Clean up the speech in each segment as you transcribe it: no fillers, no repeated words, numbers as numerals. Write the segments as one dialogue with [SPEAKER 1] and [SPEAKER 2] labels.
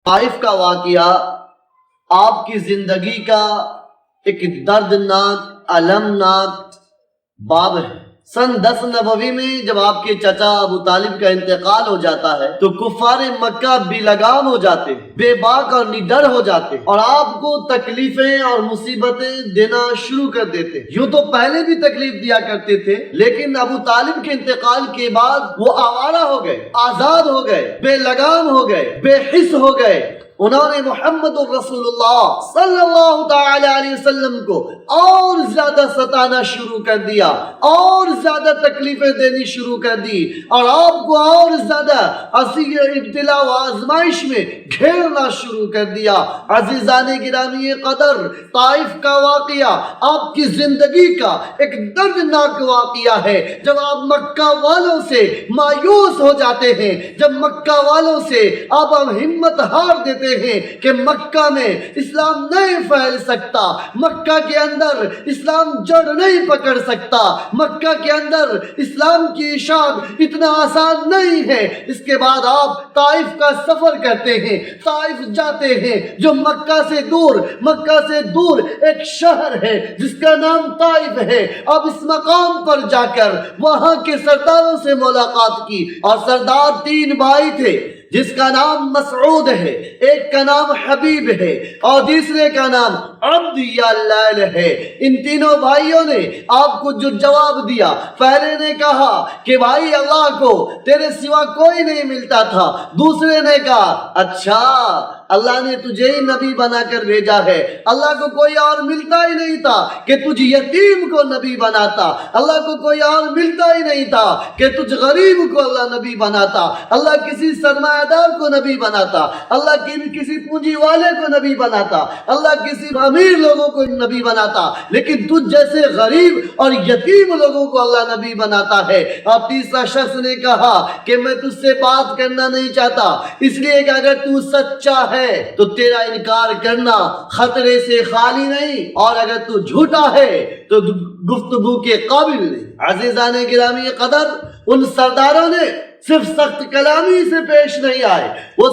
[SPEAKER 1] طائف کا واقعہ آپ کی زندگی کا ایک دردناک المناک باب ہے۔ سن 10 نبوی میں جب آپ کے چچا ابو طالب کا انتقال ہو جاتا ہے تو کفار مکہ بے لگام ہو جاتے، بے باک اور نڈر ہو جاتے اور آپ کو تکلیفیں اور مصیبتیں دینا شروع کر دیتے۔ یوں تو پہلے بھی تکلیف دیا کرتے تھے، لیکن ابو طالب کے انتقال کے بعد وہ آوارہ ہو گئے، آزاد ہو گئے، بے لگام ہو گئے، بے حس ہو گئے۔ انہوں نے محمد الرسول اللہ صلی اللہ تعالی علیہ وسلم کو اور زیادہ ستانا شروع کر دیا، اور زیادہ تکلیفیں دینی شروع کر دی، اور آپ کو اور زیادہ ابتلا و آزمائش میں گھیرنا شروع کر دیا۔ عزیزان گرامی قدر، طائف کا واقعہ آپ کی زندگی کا ایک دردناک واقعہ ہے۔ جب آپ مکہ والوں سے مایوس ہو جاتے ہیں، جب مکہ والوں سے آپ ہمت ہار دیتے ہیں کہ مکہ میں اسلام نہیں پھیل سکتا، مکہ کے اندر اسلام جڑ نہیں پکڑ سکتا، مکہ کے اندر اسلام کی اشاعت اتنا آسان نہیں ہے۔ اس کے بعد آپ طائف کا سفر کرتے ہیں، طائف جاتے ہیں جو مکہ سے دور ایک شہر ہے جس کا نام طائف ہے۔ اب اس مقام پر جا کر وہاں کے سرداروں سے ملاقات کی، اور سردار 3 بھائی تھے، جس کا نام مسعود ہے، ایک کا نام حبیب ہے اور دوسرے کا نام عبد یا لیل ہے۔ ان تینوں بھائیوں نے آپ کو جو جواب دیا، پہلے نے کہا کہ بھائی اللہ کو تیرے سوا کوئی نہیں ملتا تھا، دوسرے نے کہا اچھا اللہ نے تجھے ہی نبی بنا کر بھیجا ہے، اللہ کو کوئی اور ملتا ہی نہیں تھا کہ تجھ یتیم کو نبی بناتا، اللہ کو کوئی اور ملتا ہی نہیں تھا کہ تجھ غریب کو اللہ نبی بناتا، اللہ کسی سرمایہ دار کو نبی بناتا، اللہ کسی پونجی والے کو نبی بناتا، اللہ کسی امیر لوگوں کو نبی بناتا، لیکن تجھ جیسے غریب اور یتیم لوگوں کو اللہ نبی بناتا ہے۔ اور تیسرا شخص نے کہا کہ میں تجھ سے بات کرنا نہیں چاہتا، اس لیے کہ اگر تو سچا ہے تو تیرا انکار کرنا خطرے سے خالی نہیں، اور اگر تو جھوٹا ہے تو گفتگو کے قابل نہیں۔ عزیزان گرامی قدر، ان سرداروں نے صرف سخت کلامی سے پیش نہیں آئے، وہ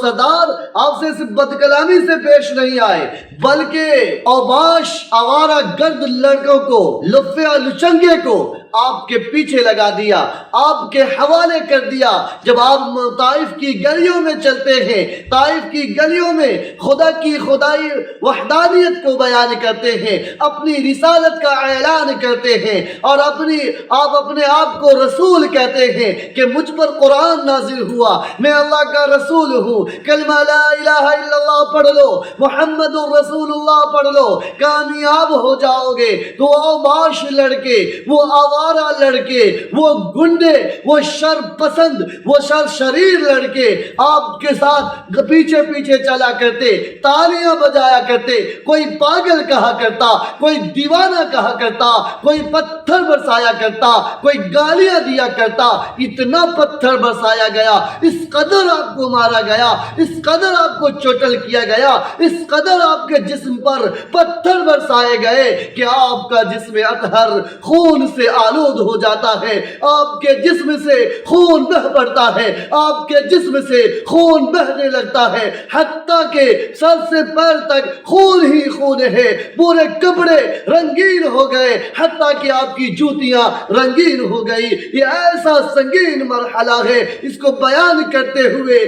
[SPEAKER 1] سردار آپ سے صرف بد کلامی سے پیش نہیں آئے، بلکہ اوباش آوارہ گرد لڑکوں کو، لفے اور لچنگے کو آپ کے پیچھے لگا دیا، آپ کے حوالے کر دیا۔ جب آپ طائف کی گلیوں میں چلتے ہیں، طائف کی گلیوں میں خدا کی خدائی وحدانیت کو بیان کرتے ہیں، اپنی رسالت کا اعلان کرتے ہیں، اور آپ اپنے آپ کو رسول کہتے ہیں کہ مجھ پر قرآن نازل ہوا، میں اللہ کا رسول ہوں، کلمہ لا الہ الا اللہ پڑھ لو، محمد الرسول اللہ پڑھ لو، کامیاب ہو جاؤ گے۔ تو اوباش لڑکے، وہ آوارہ لڑکے، وہ گنڈے، وہ شر پسند، وہ شریر لڑکے آپ کے ساتھ پیچھے پیچھے چلا کرتے، تالیاں بجایا کرتے، کوئی پاگل کہا کرتا، کوئی دیوانہ کہا کرتا، کوئی پتھر برسایا کرتا، کوئی گالیاں دیا کرتا۔ اتنا پتھر برسایا گیا، اس قدر آپ کو مارا گیا، اس قدر آپ کو چوٹل کیا گیا، اس قدر آپ کے جسم پر پتھر برسائے گئے کہ آپ کا جسم اطہر خون سے آلود ہو جاتا ہے، آپ کے جسم سے خون بہہ پڑتا ہے، آپ کے جسم سے خون بہنے لگتا ہے، حتیٰ کہ سر سے پیر تک خون ہی خون ہے، پورے کپڑے رنگین ہو گئے، حتیٰ کہ آپ کی جوتیاں رنگین ہو گئی۔ یہ ایسا سنگین مرحلہ ہے، اس کو بیان کرتے ہوئے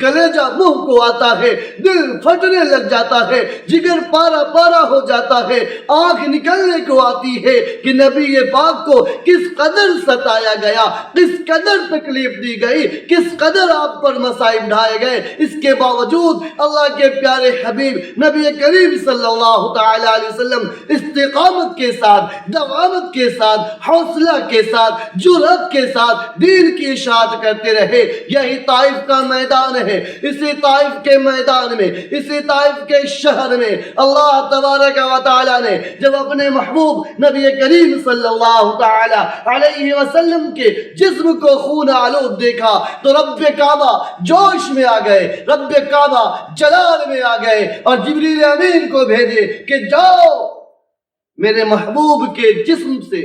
[SPEAKER 1] کلیجہ منہ کو آتا ہے، دل پھٹنے لگ جاتا ہے، جگر پارا پارا ہو جاتا ہے، آنکھ نکلنے کو آتی ہے کہ نبی پاک کو کس قدر ستایا گیا، کس قدر تکلیف دی گئی، کس قدر آپ پر مصائب ڈھائے گئے۔ اس کے باوجود اللہ کے پیارے حبیب نبی کریم صلی اللہ تعالی علیہ وسلم استقامت کے ساتھ، دوامت کے ساتھ، حوصلہ کے ساتھ، جرأت کے ساتھ دین کی اشاعت کرتے رہے۔ یہی طائف کا میدان ہے، اسی طائف کے میدان میں، اسی طائف کے شہر میں اللہ تبارک و تعالی نے جب اپنے محبوب نبی کریم صلی اللہ تعالی علیہ وسلم کے جسم کو خون آلود دیکھا تو رب کعبہ جوش میں آ گئے، رب کعبہ جلال میں آ گئے، اور جبریل امین کو بھیجے کہ جاؤ میرے محبوب کے جسم سے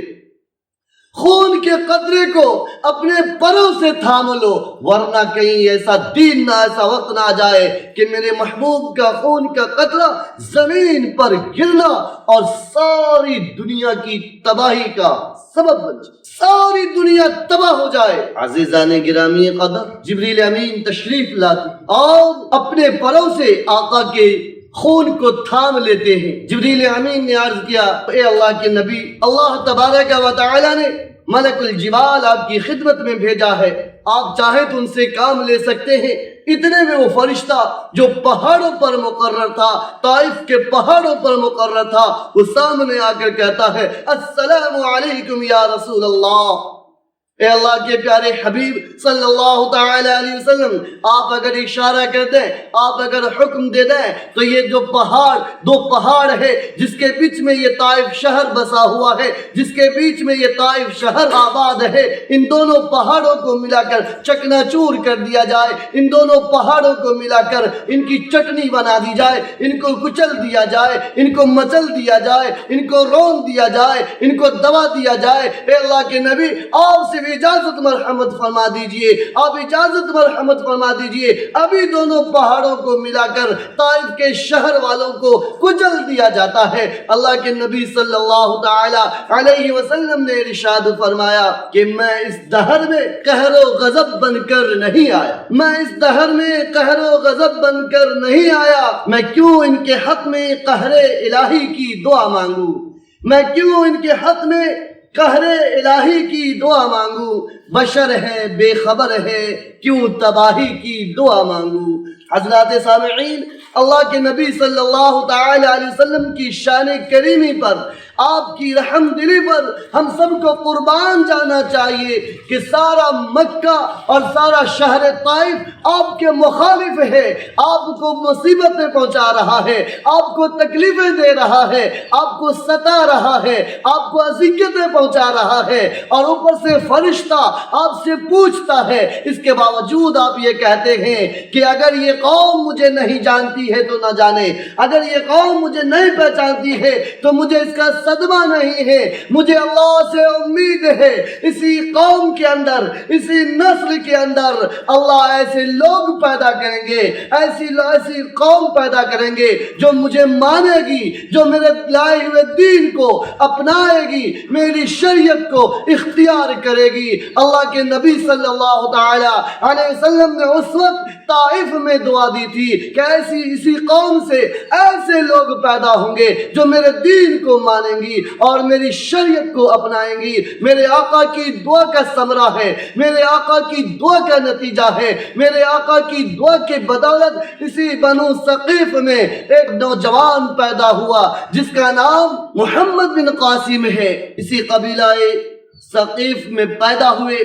[SPEAKER 1] خون کے قطرے کو اپنے پروں سے تھام لو، ورنہ کہیں ایسا دن نہ ایسا وقت نہ آ جائے کہ میرے محبوب کا خون کا قطرہ زمین پر گرنا اور ساری دنیا کی تباہی کا سبب بن جائے، ساری دنیا تباہ ہو جائے۔ عزیزان گرامی قدر، جبریل امین تشریف لاتے اور اپنے پروں سے آقا کے خون کو تھام لیتے ہیں۔ جبریل امین نے عرض کیا، اے اللہ کے نبی، اللہ تبارک و تعالی نے ملک الجبال آپ کی خدمت میں بھیجا ہے، آپ چاہیں تو ان سے کام لے سکتے ہیں۔ اتنے میں وہ فرشتہ جو پہاڑوں پر مقرر تھا، طائف کے پہاڑوں پر مقرر تھا، وہ سامنے آ کر کہتا ہے، السلام علیکم یا رسول اللہ۔ اے اللہ کے پیارے حبیب صلی اللہ تعالی علیہ وسلم، آپ اگر اشارہ کر دیں، آپ اگر حکم دے دیں تو یہ جو دو پہاڑ ہے جس کے بیچ میں یہ طائف شہر بسا ہوا ہے، جس کے بیچ میں یہ طائف شہر آباد ہے، ان دونوں پہاڑوں کو ملا کر چکنا چور کر دیا جائے، ان دونوں پہاڑوں کو ملا کر ان کی چٹنی بنا دی جائے، ان کو کچل دیا جائے، ان کو مچل دیا جائے، ان کو رون دیا جائے، ان کو دبا دیا جائے۔ اے اللہ کے نبی، آپ سے اجازت مرحمت فرما دیجئے، آپ اجازت مرحمت فرما دیجئے، ابھی دونوں پہاڑوں کو ملا کر طائف کے شہر والوں کو کچل دیا جاتا ہے۔ اللہ کے نبی صلی اللہ تعالی علیہ وسلم نے ارشاد فرمایا کہ میں اس دہر میں قہر و غضب بن کر نہیں آیا، میں اس دہر میں قہر و غضب بن کر نہیں آیا، میں کیوں ان کے حق میں قہر الہی کی دعا مانگوں، میں کیوں ان کے حق میں قہر الہی کی دعا مانگوں، بشر ہے بے خبر ہے کیوں تباہی کی دعا مانگوں۔ حضرات سامعین، اللہ کے نبی صلی اللہ تعالی علیہ وسلم کی شان کریمی پر، آپ کی رحم دلی پر ہم سب کو قربان جانا چاہیے کہ سارا مکہ اور سارا شہر طائف آپ کے مخالف ہے، آپ کو مصیبتیں پہنچا رہا ہے، آپ کو تکلیفیں دے رہا ہے، آپ کو ستا رہا ہے، آپ کو اذیتیں پہنچا رہا ہے، اور اوپر سے فرشتہ آپ سے پوچھتا ہے، اس کے باوجود آپ یہ کہتے ہیں کہ اگر یہ قوم مجھے نہیں جانتی ہے تو نہ جانے، اگر یہ قوم مجھے نہیں پہچانتی ہے تو مجھے اس کا صدمہ نہیں ہے، مجھے اللہ سے امید ہے اسی قوم کے اندر، اسی نسل کے اندر اللہ ایسے لوگ پیدا کریں گے، ایسی قوم پیدا کریں گے جو مجھے مانے گی، جو میرے لائے ہوئے دین کو اپنائے گی، میری شریعت کو اختیار کرے گی۔ اللہ کے نبی صلی اللہ تعالی علیہ وسلم نے اس وقت طائف میں دعا دی تھی کہ اسی قوم سے ایسے لوگ پیدا ہوں گے جو میرے دین کو مانیں گی اور میری شریعت کو اپنائیں گی۔ میرے آقا کی دعا کا ثمرہ ہے، میرے آقا کی دعا کا نتیجہ ہے، میرے آقا کی دعا کے بدولت اسی بنو ثقیف میں ایک نوجوان پیدا ہوا جس کا نام محمد بن قاسم ہے۔ اسی قبیلہ ثقیف میں پیدا ہوئے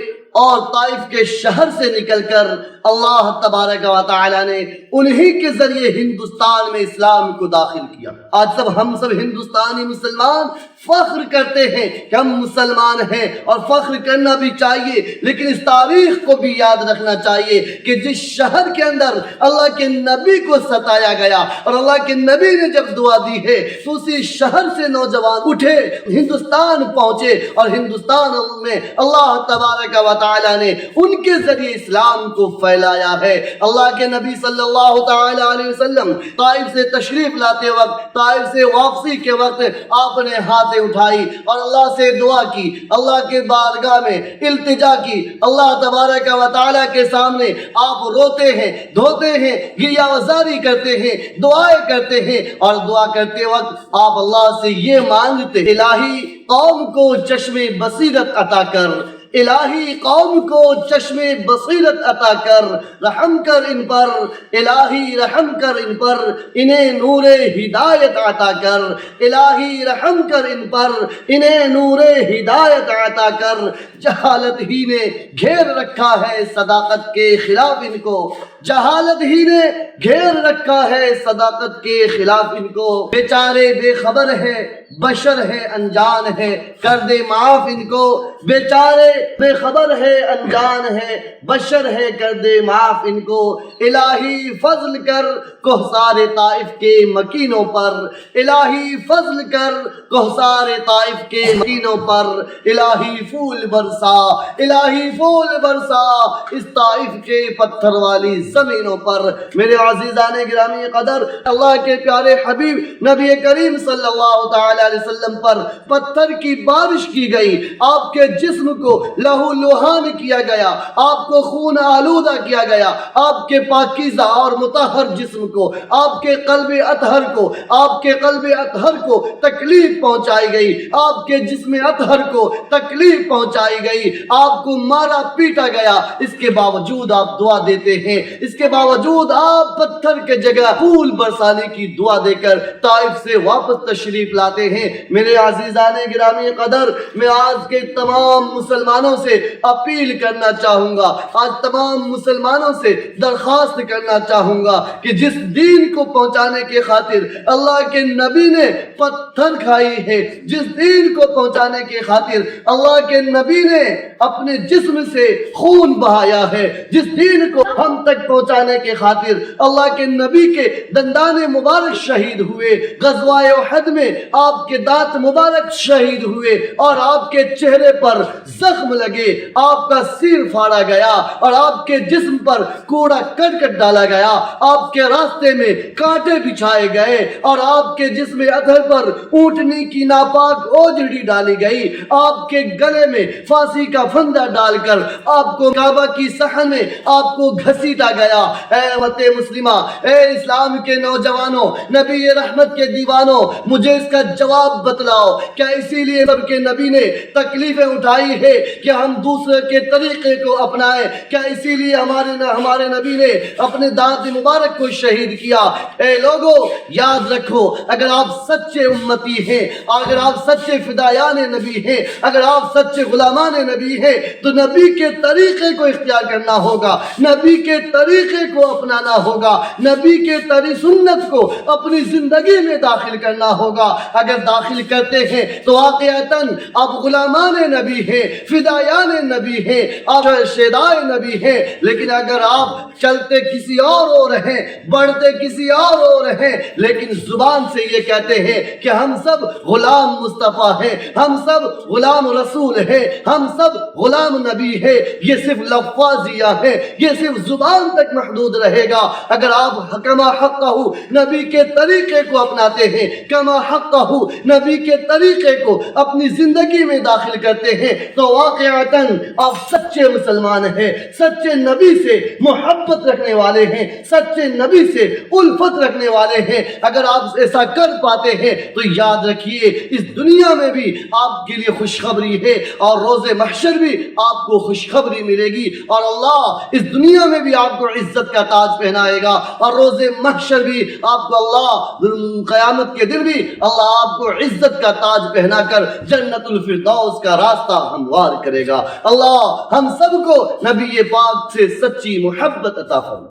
[SPEAKER 1] اور طائف کے شہر سے نکل کر اللہ تبارک و تعالی نے انہی کے ذریعے ہندوستان میں اسلام کو داخل کیا۔ آج ہم سب ہندوستانی مسلمان فخر کرتے ہیں کہ ہم مسلمان ہیں، اور فخر کرنا بھی چاہیے، لیکن اس تاریخ کو بھی یاد رکھنا چاہیے کہ جس شہر کے اندر اللہ کے نبی کو ستایا گیا اور اللہ کے نبی نے جب دعا دی ہے تو اسی شہر سے نوجوان اٹھے، ہندوستان پہنچے، اور ہندوستان میں اللہ تبارک و تعالی نے ان کے ذریعے اسلام کو پھیلایا ہے۔ اللہ کے نبی صلی اللہ تعالی علیہ وسلم طائف سے تشریف لاتے وقت، طائف سے واپسی کے وقت آپ نے ہاتھیں اٹھائی اور اللہ سے دعا کی، اللہ کے بارگاہ میں التجا کی، اللہ تبارک و تعالی کے سامنے آپ روتے ہیں، دھوتے ہیں، گریہ وزاری کرتے ہیں، دعائیں کرتے ہیں، اور دعا کرتے وقت آپ اللہ سے یہ مانگتے، الہی قوم کو چشم بصیرت عطا کر، الہی قوم کو چشم بصیرت عطا کر، رحم کر ان پر، الہی رحم کر ان پر، انہیں نور ہدایت عطا کر، الہی رحم کر ان پر، انہیں نور ہدایت عطا کر۔ جہالت ہی نے گھیر رکھا ہے صداقت کے خلاف ان کو، جہالت ہی نے گھیر رکھا ہے صداقت کے خلاف ان کو، بیچارے بے خبر ہے، بشر ہے، انجان ہے، کر دے معاف ان کو، بیچارے بے خبر ہے انجان ہے بشر ہے کر دے معاف ان کو الہی فضل کر کوہسار طائف کے مکینوں پر الہی فضل کر کوہسار طائف کے مکینوں پر الہی پھول برسا الہی پھول برسا اس طائف کے پتھر والی زمینوں پر میرے عزیزان گرامی قدر اللہ کے پیارے حبیب نبی کریم صلی اللہ تعالی علیہ وسلم پر پتھر کی بارش کی گئی آپ کے جسم کو لہو لہان کیا گیا آپ کو خون آلودہ کیا گیا آپ کے پاکیزہ اور مطہر جسم کو آپ کے قلب اطہر کو تکلیف پہنچائی گئی آپ کے جسم اطہر کو تکلیف پہنچائی گئی آپ کو مارا پیٹا گیا اس کے باوجود آپ دعا دیتے ہیں اس کے باوجود آپ پتھر کے جگہ پھول برسانے کی دعا دے کر طائف سے واپس تشریف لاتے ہیں میرے عزیزان گرامی قدر میں آج کے تمام مسلمانوں سے اپیل کرنا چاہوں گا آج تمام مسلمانوں سے درخواست کرنا چاہوں گا کہ جس دین کو پہنچانے کے خاطر اللہ کے نبی نے پتھر کھائی ہے جس دین کو پہنچانے کے خاطر اللہ کے نبی نے اپنے جسم سے خون بہایا ہے جس دین کو ہم تک پہنچانے کے خاطر اللہ کے نبی کے دندان مبارک شہید ہوئے غزوہ احد میں آپ کے دانت مبارک شہید ہوئے اور آپ کے چہرے پر زخم لگے آپ کا سر پھاڑا گیا اور آپ کے جسم پر کوڑا کرکٹ ڈالا گیا آپ کے راستے میں کانٹے بچھائے گئے اور آپ کے جسم اطہر پر اونٹنی کی ناپاک اوجڑی ڈالی گئی آپ کے گلے میں پھانسی کا پھندا ڈال کر آپ کو کعبہ کی صحن میں آپ کو گھسیٹا گیا اے امت مسلمہ اے اسلام کے نوجوانوں نبی رحمت کے دیوانوں مجھے اس کا جواب بتلاؤ کیا اسی لیے رب کے نبی نے تکلیفیں اٹھائی ہے کہ ہم دوسرے کے طریقے کو اپنائیں کیا اسی لیے ہمارے نبی نے اپنے دانت مبارک کو شہید کیا اے لوگوں یاد رکھو اگر آپ سچے امتی ہیں اگر آپ سچے فدایان نبی ہیں اگر آپ سچے غلامان نبی ہیں تو نبی کے طریقے کو اختیار کرنا ہوگا نبی کے طریقے کو اپنانا ہوگا نبی کے سنت کو اپنی زندگی میں داخل کرنا ہوگا اگر داخل کرتے ہیں تو واقعتاً آپ غلامان نبی ہیں فدایان نبی ہیں آپ شیدائے نبی ہیں لیکن اگر آپ چلتے کسی اور ہیں بڑھتے کسی اور ہیں لیکن زبان سے یہ کہتے ہیں کہ ہم سب غلام مصطفیٰ ہیں ہم سب غلام رسول ہیں ہم سب غلام نبی ہیں یہ صرف لفظیہ ہے یہ صرف زبان تک محدود رہے گا اگر آپ کما حقہ نبی کے طریقے کو اپناتے ہیں کما حقہ نبی کے طریقے کو اپنی زندگی میں داخل کرتے ہیں تو واقعتاً آپ سچے مسلمان ہیں سچے نبی سے محبت رکھنے والے ہیں سچے نبی سے الفت رکھنے والے ہیں اگر آپ ایسا کر پاتے ہیں تو یاد رکھیے اس دنیا میں بھی آپ کے لیے خوشخبری ہے اور روز محشر بھی آپ کو خوشخبری ملے گی اور اللہ اس دنیا میں بھی آپ کو عزت کا تاج پہنائے گا اور روز محشر بھی آپ کو اللہ قیامت کے دن بھی اللہ آپ کو عزت کا تاج پہنا کر جنت الفردوس کا راستہ ہموار کرے گا اللہ ہم سب کو نبی پاک سے سچی محبت عطا فرمائے